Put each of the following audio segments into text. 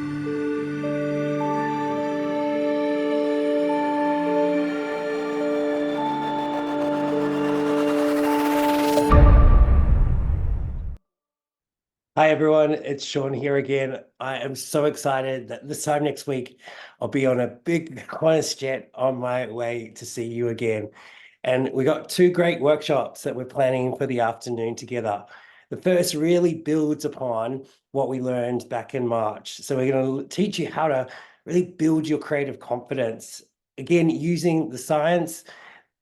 Hi everyone, it's Sean here again. I am so excited that this time next week I'll be on a big Qantas jet on my way to see you again. And we got two great workshops that we're planning for the afternoon together. The first really builds upon what we learned back in March. So we're going to teach you how to really build your creative confidence. Again, using the science.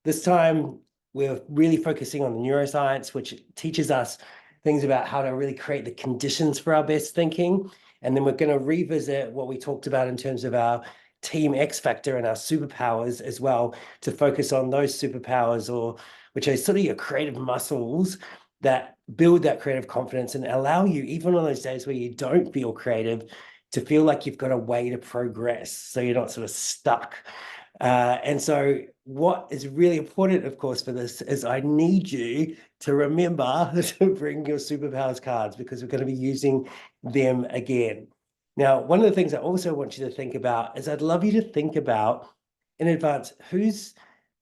This time we're really focusing on the neuroscience, which teaches us things about how to really create the conditions for our best thinking. And then we're going to revisit what we talked about in terms of our team X factor and our superpowers as well, to focus on those superpowers, or which are sort of your creative muscles that build that creative confidence and allow you, even on those days where you don't feel creative, to feel like you've got a way to progress, so you're not sort of stuck. And so what is really important, of course, for this is I need you to remember to bring your superpowers cards, because we're going to be using them again. Now, one of the things I also want you to think about is I'd love you to think about in advance, who's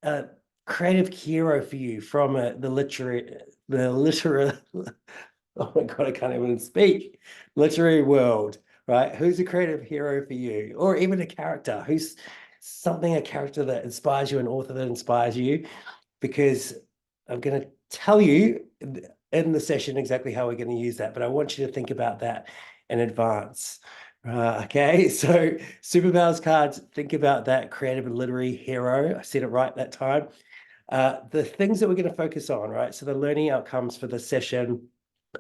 a creative hero for you from oh my God, I can't even speak, literary world, right? Who's a creative hero for you? Or even a character, who's a character that inspires you, an author that inspires you, because I'm going to tell you in the session exactly how we're going to use that, but I want you to think about that in advance. Okay, so superpowers cards, think about that creative and literary hero. I said it right that time. The things that we're going to focus on, right? So the learning outcomes for the session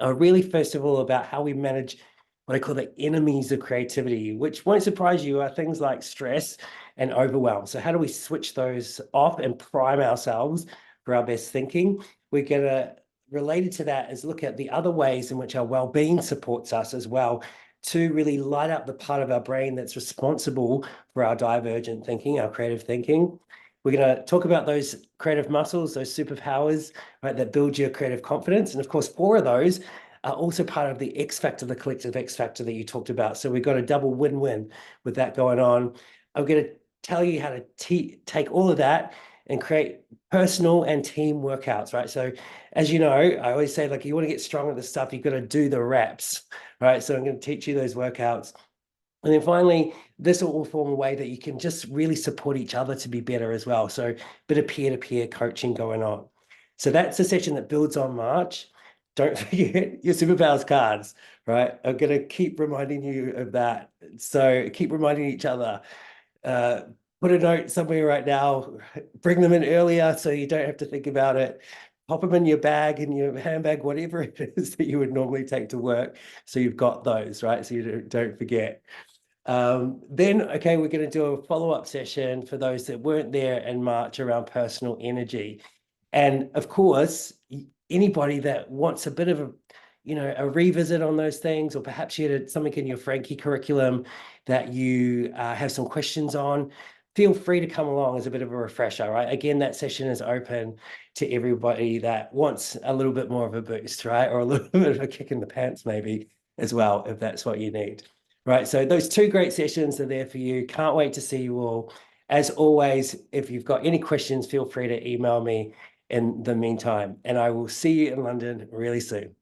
are really, first of all, about how we manage what I call the enemies of creativity, which won't surprise you, are things like stress and overwhelm. So how do we switch those off and prime ourselves for our best thinking? We're going to, related to that, is look at the other ways in which our well-being supports us as well, to really light up the part of our brain that's responsible for our divergent thinking, our creative thinking. We're going to talk about those creative muscles, those superpowers, right, that build your creative confidence. And of course, 4 of those are also part of the X factor, the collective X factor that you talked about. So we've got a double win-win with that going on. I'm going to tell you how to take all of that and create personal and team workouts, right? So as you know, I always say, like, you want to get strong at this stuff, you've got to do the reps, right? So I'm going to teach you those workouts. And then finally, this will all form a way that you can just really support each other to be better as well. So a bit of peer-to-peer coaching going on. So that's a session that builds on March. Don't forget your superpowers cards, right? I'm going to keep reminding you of that. So keep reminding each other. Uh, Put a note somewhere right now. Bring them in earlier so you don't have to think about it. Pop them in your bag, in your handbag, whatever it is that you would normally take to work. So you've got those, right? So you don't forget. Then, okay, we're going to do a follow-up session for those that weren't there in March around personal energy. And of course, anybody that wants a bit of a revisit on those things, or perhaps you had something in your Frankie curriculum that you have some questions on, feel free to come along as a bit of a refresher, right? Again, that session is open to everybody that wants a little bit more of a boost, right? Or a little bit of a kick in the pants maybe as well, if that's what you need. Right, so those 2 great sessions are there for you. Can't wait to see you all. As always, if you've got any questions, feel free to email me in the meantime, and I will see you in London really soon.